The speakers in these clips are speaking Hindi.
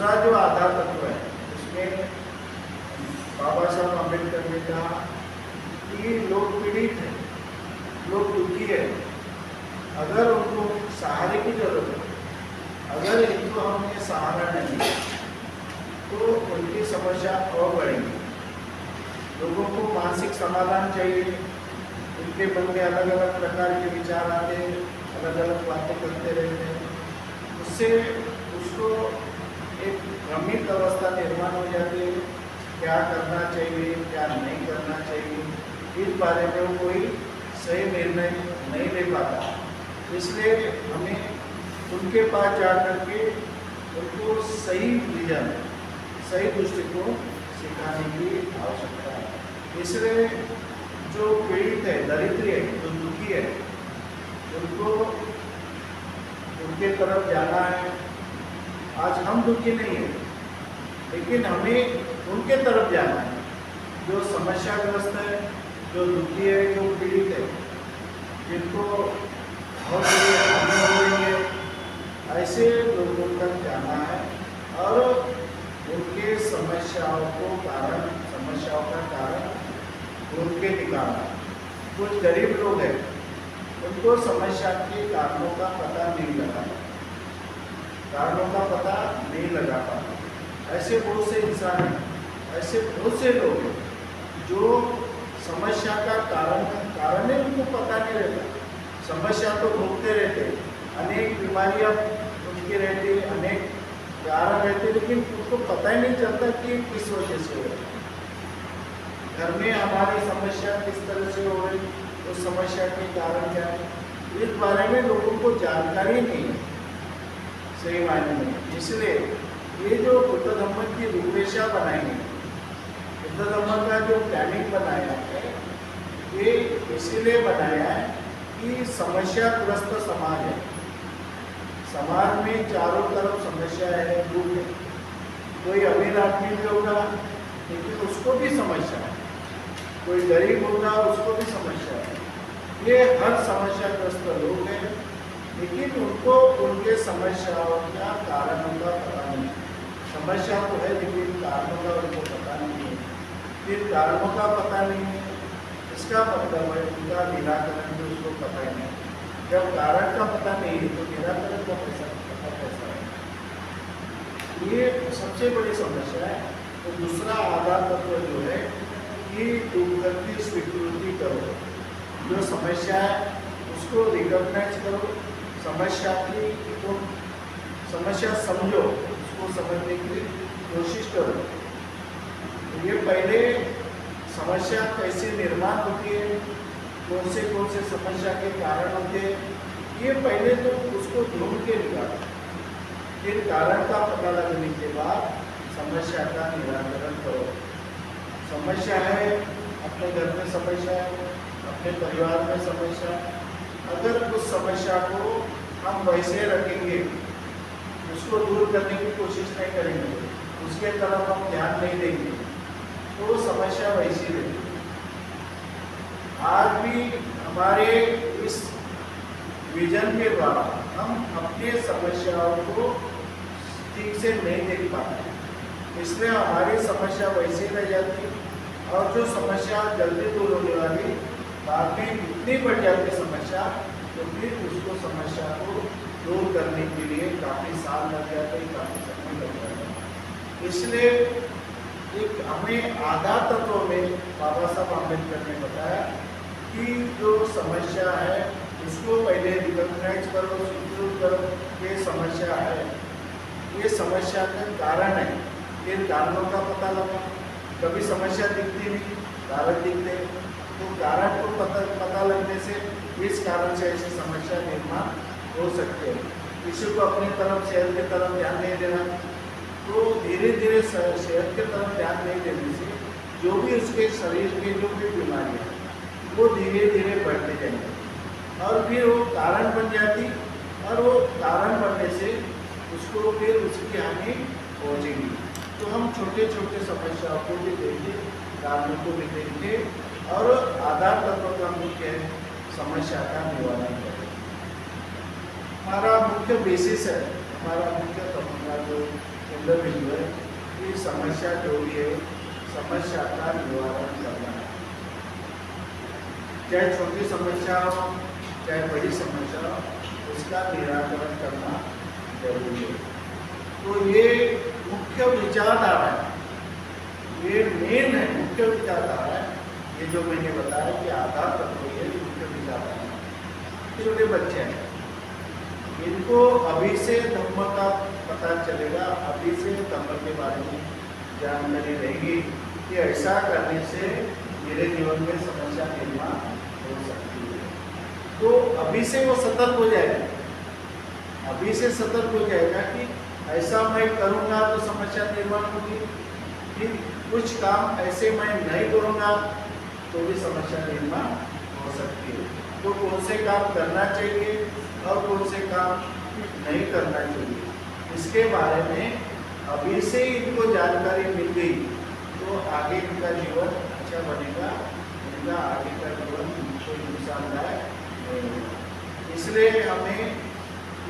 दूसरा जो आधार तत्व है उसमें बाबा साहब अम्बेडकर ने कहा कि लोग पीड़ित हैं, लोग दुखी है, अगर उनको सहारे की जरूरत है, अगर इनको हमने सहारा नहीं दिया तो उनकी समस्या और बढ़ेगी। लोगों को मानसिक समाधान चाहिए, उनके मन में अलग अलग प्रकार के विचार आते हैं, अलग अलग बातें करते रहते हैं, उससे उसको एक भ्रमित अवस्था निर्माण हो जाती है। क्या करना चाहिए, क्या नहीं करना चाहिए, इस बारे में वो कोई सही निर्णय नहीं ले पाता। इसलिए हमें उनके पास जा कर के उनको सही विजन, सही दृष्टिकोण सिखाने की आवश्यकता है। इसलिए जो पीड़ित है, दरिद्र है, जो दुखी है, उनको उनके तरफ जाना है। आज हम दुखी नहीं है, लेकिन हमें उनके तरफ जाना है जो समस्याग्रस्त है, जो दुखी है, जो पीड़ित है, जिनको बहुत बड़ी हानि हो रही है, ऐसे लोगों तक जाना है और उनके समस्याओं का कारण ढूंढ के निकालना। कुछ गरीब लोग हैं, उनको समस्या के कारणों का पता नहीं लगा पाते। ऐसे बहुत से इंसान हैं, ऐसे बहुत से लोग हैं जो समस्या का कारण ही उनको पता नहीं रहता। समस्या तो भोगते रहते, अनेक बीमारियां उनकी रहती, अनेक कारण रहते, लेकिन उनको पता ही नहीं चलता कि किस वजह से हो रहा है। घर में हमारी समस्या किस तरह से हो रही, उस समस्या के कारण क्या है, इस बारे में लोगों को जानकारी नहीं है सही मायने में। इसलिए ये जो बुद्ध धम्म की रूपरेखा बनाई है, बुद्ध धम्म का जो प्लानिंग बनाया है, ये इसीलिए बनाया है कि समस्याग्रस्त समाज है, समाज में चारों तरफ समस्या है, दुख है। कोई अमीर आदमी भी होगा लेकिन उसको भी समस्या है, कोई गरीब होगा उसको भी समस्या है। ये हर समस्याग्रस्त लोग हैं, लेकिन उनको उनके समस्याओं का कारणों का पता नहीं। समस्या तो है लेकिन कारणों का उनको पता नहीं है। फिर कारणों का पता नहीं है, इसका मतलब है उनका निराकरण भी उसको पता ही नहीं। जब कारण का पता नहीं है तो निराकरण का पता कैसा है? ये सबसे बड़ी समस्या है। तो दूसरा आधार तत्व जो है कि दुख की स्वीकृति करो, जो समस्या है उसको रिकॉग्नाइज करो, समस्या समझो, उसको समझने की कोशिश करो। तो ये पहले समस्या कैसे निर्माण होती है, कौन से समस्या के कारण होते हैं, ये पहले तो उसको ढूंढ के निकालो। फिर कारण का पता लगने के बाद समस्या का निराकरण करो। समस्या है, अपने घर में समस्या है, अपने परिवार में समस्या है, अगर उस समस्या को हम वैसे रखेंगे, उसको दूर करने की कोशिश नहीं करेंगे, उसके तरफ हम ध्यान नहीं देंगे, तो समस्या वैसी रहेगी। आज भी हमारे इस विजन के द्वारा हम अपने समस्याओं को ठीक से नहीं देख पाते, इसलिए हमारी समस्या वैसी रह जाती है। और जो समस्या जल्दी दूर होने वाली बाद में इतनी बढ़ जाती समस्या, तो फिर उसको समस्या को दूर करने के लिए काफ़ी साल लग जाते हैं, काफ़ी समय लग जाता है। इसलिए एक हमें आधार तत्वों में बाबा साहब अम्बेडकर ने बताया कि जो समस्या है उसको पहले रिकॉग्नाइज करो, स्वीकृत करो, ये समस्या है, ये समस्या का कारण है, इन कारणों का पता लगा। कभी समस्या दिखती नहीं, कारण दिखते, तो कारण को पता लगने से इस कारण से ऐसी समस्या निर्माण हो सकती है। किसी को अपनी तरफ सेहत की तरफ ध्यान नहीं देना, तो धीरे धीरे सेहत की तरफ ध्यान नहीं देने से जो भी उसके शरीर की जो भी बीमारी है वो धीरे धीरे बढ़ते जाएंगे और फिर वो कारण बन जाती, और वो कारण बनने से उसको फिर उसकी हानि पहुँचेगी। तो हम छोटे छोटे समस्याओं को भी देखें, कारणों को भी देखें और आधार तत्व का मुख्य समस्या का निवारण करें। हमारा मुख्य बेसिस है, हमारा मुख्य तरीका जो इंडिविजुअल की समस्या जो भी है, समस्या का निवारण करना है। चाहे छोटी समस्या हो, चाहे बड़ी समस्या हो, उसका निराकरण करना जरूरी है। तो ये मुख्य विचारधारा है, ये मेन है, मुख्य विचारधारा है। ये जो मैंने बताया कि आधार तत्व ये मुख्य विचारधारा है। छोटे बच्चे हैं, इनको अभी से धम्म का पता चलेगा, अभी से धम्म के बारे में जानकारी रहेगी कि ऐसा करने से मेरे जीवन में समस्या निर्माण हो सकती है। तो अभी से वो सतर्क हो जाएगा, अभी से सतर्क हो जाएगा कि ऐसा मैं करूँगा तो समस्या निर्माण होगी, फिर कुछ काम ऐसे मैं नहीं करूँगा तो भी समस्या निर्माण हो सकती है। तो कौन से काम करना चाहिए और कौन से काम नहीं करना चाहिए, इसके बारे में अभी से इनको जानकारी मिल गई तो आगे इनका जीवन अच्छा बनेगा, इनका आगे का जीवन कोई नुकसानदायक नहीं होगा। इसलिए हमें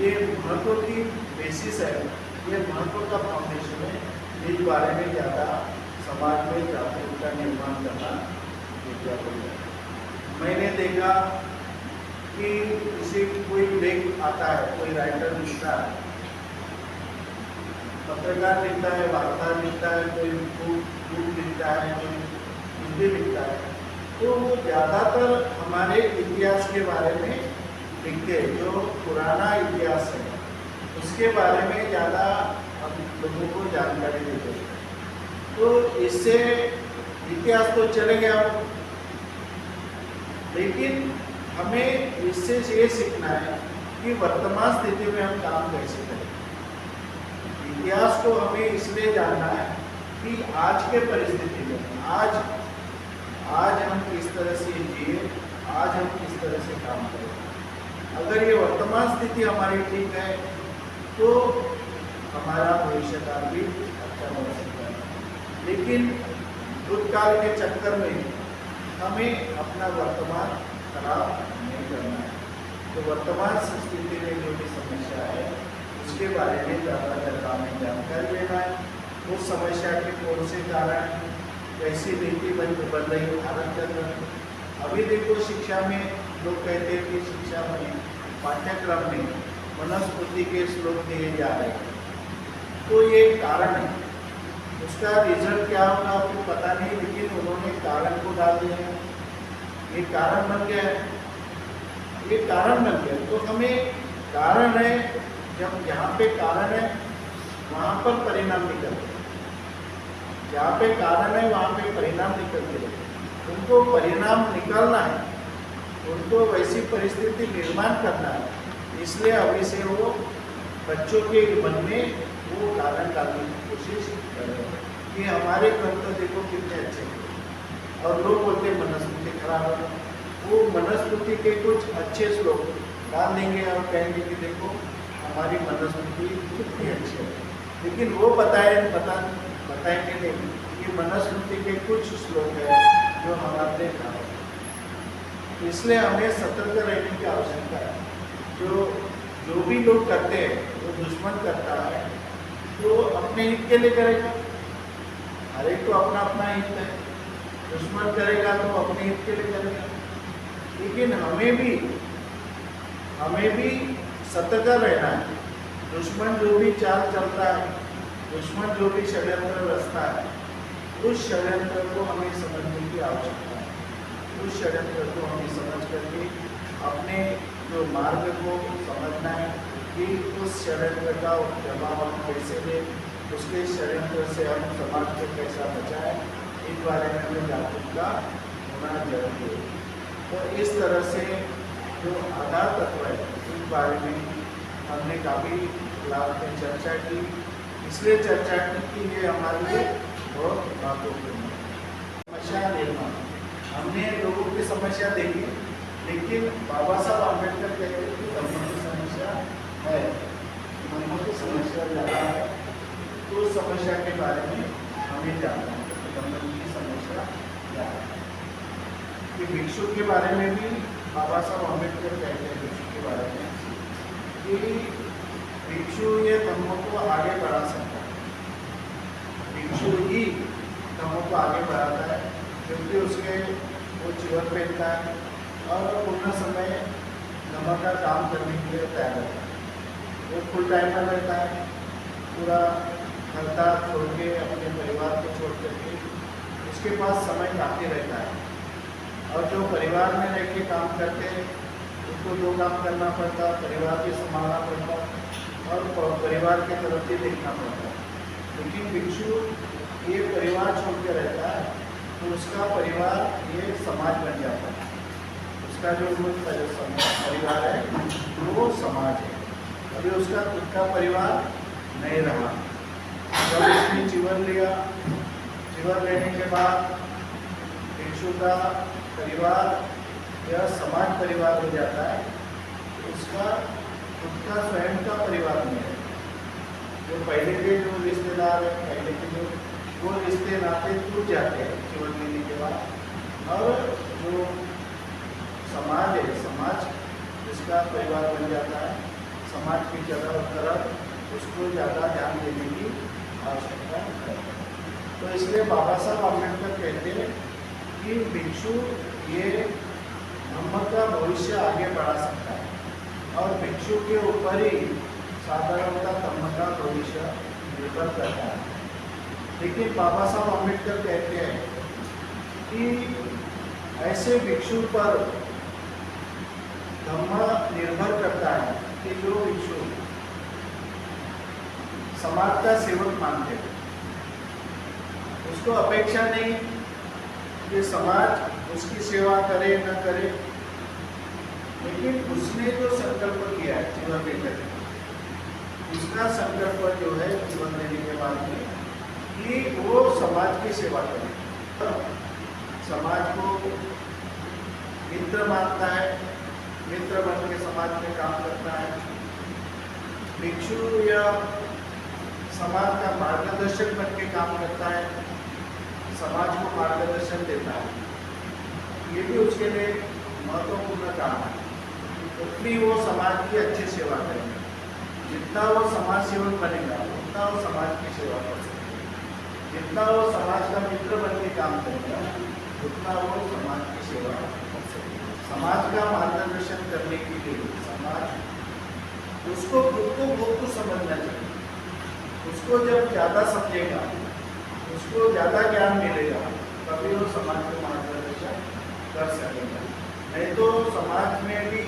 ये महत्व की बेसिस है, ये महत्व का फाउंडेशन है, इस बारे में ज़्यादा समाज में जागरूकता निर्माण करना जरूरी है। मैंने देखा कि किसी कोई लेख आता है, कोई राइटर लिखता है, पत्रकार लिखता है, वार्ता लिखता है, कोई बुक लिखता है, कोई हिंदी लिखता है, तो वो ज़्यादातर हमारे इतिहास के बारे में लिखते हैं। जो पुराना इतिहास है उसके बारे में ज़्यादा हम लोगों को जानकारी देते हैं। तो इससे इतिहास तो चले गया, लेकिन हमें इससे ये सीखना है कि वर्तमान स्थिति में हम काम कैसे करें। इतिहास को हमें इसलिए जानना है कि आज के परिस्थिति में आज हम किस तरह से जिए, आज हम किस तरह से काम करें। अगर ये वर्तमान स्थिति हमारी ठीक है तो हमारा भविष्य काल भी अच्छा हो सकता है। लेकिन भूतकाल के चक्कर में हमें अपना वर्तमान खराब नहीं करना है। तो वर्तमान स्थिति में जो भी समस्या है उसके बारे में ज़्यादा हमें जानकारी लेना है। उस समस्या के कौन से कारण, कैसी नीति बन रही भारत के अंदर। अभी देखो शिक्षा में लोग कहते हैं कि शिक्षा में पाठ्यक्रम में मनुस्मृति के श्लोक दिए जा रहे हैं, तो ये कारण है। उसका रिजल्ट क्या होगा आपको पता नहीं, लेकिन उन्होंने कारण को डाल दिया है, ये कारण बन गया है, ये कारण बन गया। तो हमें कारण है, जब जहाँ पे कारण है वहाँ पर परिणाम निकलते हैं, जहाँ पे कारण है वहाँ पे परिणाम निकलते हैं। उनको परिणाम निकालना है, उनको वैसी परिस्थिति निर्माण करना है। इसलिए अभी से वो बच्चों के मन में वो कारण डालने की कोशिश कर रहे हैं कि हमारे घर तो देखो कितने अच्छे हैं, और लोग बोलते मनुस्मृति खराब है। वो मनुस्मृति के कुछ अच्छे श्लोक डाल देंगे और कहेंगे कि देखो हमारी मनुस्मृति कितनी अच्छी है, लेकिन वो बताएंगे नहीं कि मनुस्मृति के कुछ श्लोक है जो हमारे खराब है। इसलिए हमें सतर्क रहने की आवश्यकता है। जो भी लोग करते हैं, जो दुश्मन करता है तो अपने हित के लिए करेगा, हर एक को अपना अपना हित है। दुश्मन करेगा तो अपने हित के लिए करेगा, लेकिन हमें भी सतर्क रहना है। दुश्मन जो भी चाल चलता है, दुश्मन जो भी षड्यंत्र रचता है, उस षड्यंत्र को हमें समझने की आवश्यकता है। उस षड्यंत्र को हमें समझ करके अपने जो मार्ग को समझना है कि उस षड्यंत्र का जवाब हम कैसे दें, उसके षड्यंत्र से हम समाज को कैसा बचाएं, इस बारे में हमें जागरूकता होना जरूरी है। तो इस तरह से जो आधार तत्व है इस बारे में हमने काफ़ी लाभ में चर्चा की। इसलिए चर्चा की कि ये हमारे लिए बहुत महत्वपूर्ण है। समस्या निर्माण, हमने लोगों की समस्या देखी, लेकिन बाबा साहब आम्बेडकर कहते हैं कि धर्म की समस्या है, धर्म की समस्या ज़्यादा है। तो उस समस्या के बारे में हमें जानना है कि धर्म की समस्या क्या है। कि भिक्षु के बारे में भी बाबा साहब आम्बेडकर कहते हैं भिक्षु के बारे में कि भिक्षु ये धर्म को आगे बढ़ा सकता है। चिवर पहनता है और पूर्ण समय धम्म का काम करने के लिए तैयार रहता है। वो फुल टाइमर रहता है, पूरा घरता छोड़ के अपने परिवार को छोड़ करके उसके पास समय काफ़ी रहता है। और जो परिवार में रह के काम करते हैं उनको दो काम करना पड़ता, परिवार भी संभालना पड़ता और परिवार की तरफ भी देखना पड़ता। लेकिन भिक्षु ये परिवार छोड़ के रहता है तो उसका परिवार ये समाज बन जाता है। उसका जो परिवार है वो समाज है। अभी उसका खुद का परिवार नहीं रहा। जब उसने चिवर लिया, चिवर लेने के बाद भिक्षु का परिवार या समाज परिवार हो जाता है, उसका खुद का स्वयं का परिवार नहीं है। जो पहले के जो रिश्तेदार हैं, पहले के जो वो रिश्ते नाते टूट जाते हैं चिवर लेने के बाद। और जो समाज है, समाज जिसका परिवार बन जाता है, समाज की तरफ उसको ज़्यादा ध्यान देने की आवश्यकता है। तो इसलिए बाबा साहब अम्बेडकर कहते हैं कि भिक्षु ये धम्म का भविष्य आगे बढ़ा सकता है और भिक्षु के ऊपर ही साधारणतः धम्म का भविष्य निर्भर करता है। लेकिन बाबा साहब अम्बेडकर कहते हैं कि ऐसे भिक्षु पर धम्म निर्भर करता है कि जो भिक्षु समाज का सेवक मानते हैं। उसको अपेक्षा नहीं कि समाज उसकी सेवा करे न करे, लेकिन उसने जो संकल्प किया है जीवन लेकर, उसका संकल्प जो है जीवन लेने के बाद में कि वो समाज की सेवा करे, समाज को मित्र मानता है, मित्र बन के समाज में काम करता है। भिक्षु या समाज का मार्गदर्शक बन के काम करता है, समाज को मार्गदर्शन देता है। ये भी उसके लिए महत्वपूर्ण काम है। उतनी वो समाज की अच्छी सेवा करेगा। जितना वो समाज सेवक बनेगा उतना वो समाज की सेवा कर सकेगा। जितना वो समाज का मित्र बन के काम करेगा उतना वो समाज की सेवा कर सकेगा। समाज का मार्गदर्शन करने के लिए समाज उसको खुद को बहुत समझना चाहिए। उसको जब ज़्यादा समझेगा, उसको ज़्यादा ज्ञान मिलेगा, तभी वो समाज को मार्गदर्शन कर सकेगा। नहीं तो समाज में भी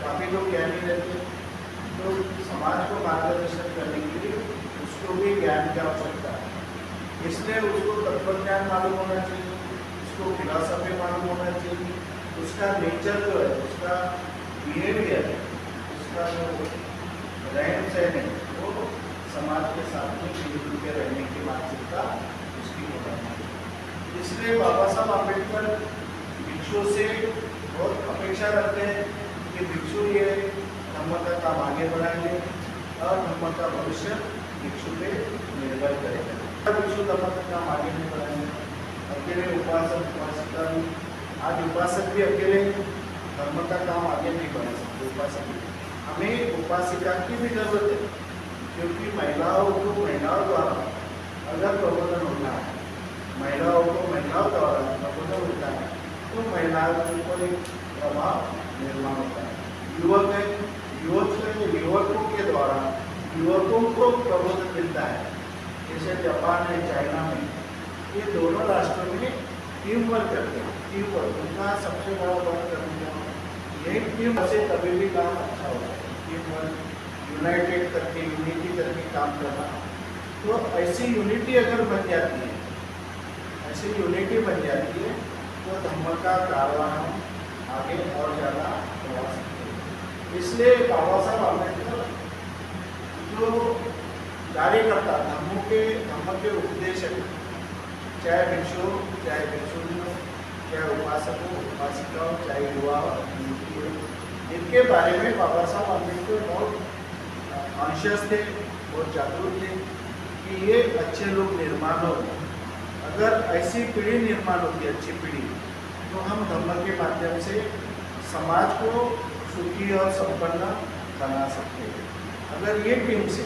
काफ़ी लोग ज्ञानी रहते हैं, तो समाज को मार्गदर्शन करने के लिए उसको भी ज्ञान की आवश्यकता है। इसलिए उसको तत्वज्ञान मालूम होना चाहिए, उसको फिलॉसफी मालूम होना चाहिए, उसका नेचर जो है, उसका बिहेवियर, उसका जो रहन सहन है वो समाज के साथ में मिलजुल के रहने की मानसिकता उसकी होना चाहिए। इसलिए बाबा साहब अम्बेडकर भिक्षु से बहुत अपेक्षा रखते हैं कि भिक्षु ये धम्म का काम आगे बढ़ाएंगे और धम्म का भविष्य भिक्षु पे निर्भर करेगा। भिक्षु धम्म का काम आगे नहीं बढ़ाएंगे। अकेले उपासक उपासिका भी, आज उपासक भी अकेले धर्म का काम आगे नहीं बढ़ा सकते। उपासक हमें उपासिका की भी जरूरत है, क्योंकि महिलाओं को महिलाओं द्वारा अगर प्रबोधन होता है, महिलाओं को महिलाओं द्वारा प्रबोधन होता है तो महिलाओं के ऊपर एक प्रभाव निर्माण होता है। युवक है, युवकों के द्वारा युवकों को प्रबोधन मिलता है। जैसे जापान है, चाइना में, ये दोनों राष्ट्रों में टीम वर्क करते हैं। टीम वर्क उनका सबसे बड़ा वर्क करने का यही टीम से कभी भी काम अच्छा होता है। टीम वर्क, यूनाइटेड करके यूनिटी करके काम करना। तो ऐसी यूनिटी अगर बन जाती है, ऐसी यूनिटी बन जाती है तो धम्म का कारवां आगे और ज़्यादा बढ़ा सकते हैं। इसलिए बाबा साहब अम्बेडकर जो जारी करता धम्म के उपदेश, चाहे भिक्षु, चाहे भिक्षुणियों, चाहे उपासकों उपासिकाओं, चाहे युवा, इनके बारे में बाबा साहब अम्बेडकर बहुत कॉन्शियस थे, बहुत जागरूक थे कि ये अच्छे लोग निर्माण हो। अगर ऐसी पीढ़ी निर्माण होती है, अच्छी पीढ़ी, तो हम धम्म के माध्यम से समाज को सुखी और संपन्न बना सकते हैं। अगर ये टीम से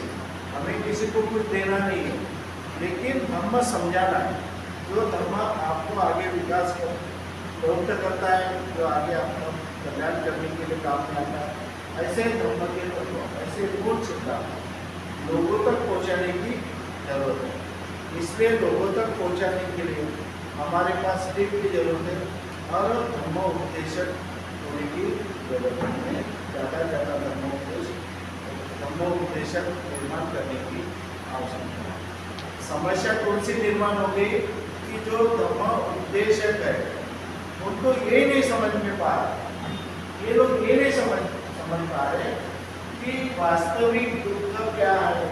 हमें किसी को कुछ देना नहीं है, लेकिन धम्म समझाना है, जो धम्म आपको आगे विकास कर प्रवृत्त करता है, जो आगे आपका कल्याण करने के लिए काम में आता है। ऐसे धर्म के तत्व, ऐसे गुण सिद्धांत लोगों तक पहुंचाने की जरूरत है। इसलिए लोगों तक पहुंचाने के लिए हमारे पास टीम की जरूरत है और धर्म उपदेशक होने की जरूरत है। ज़्यादा धर्म उपदेशक निर्माण करने की आवश्यकता है। समस्या कौन सी निर्माण हो गई कि जो धर्म उपदेशक है उनको ये नहीं समझ में पा रहे, ये लोग ये नहीं समझ पा रहे कि वास्तविक दुख क्या है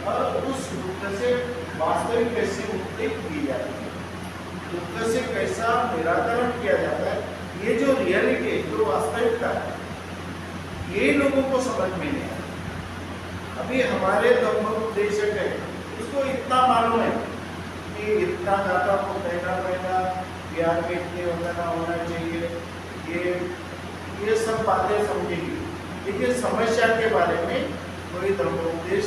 और उस दुख से वास्तविक कैसे मुक्ति की जाती है, दुख से कैसा निराकरण किया जाता है। ये जो रियलिटी है, जो वास्तविकता है, ये लोगों को समझ में नहीं आता। अभी हमारे धर्म उपदेशक है, उसको इतना मालूम है कि इतना दाता को पहला बिहार में इतने वगैरह होना चाहिए, ये सब बातें समझेगी, लेकिन समस्या के बारे में कोई धर्मोपदेश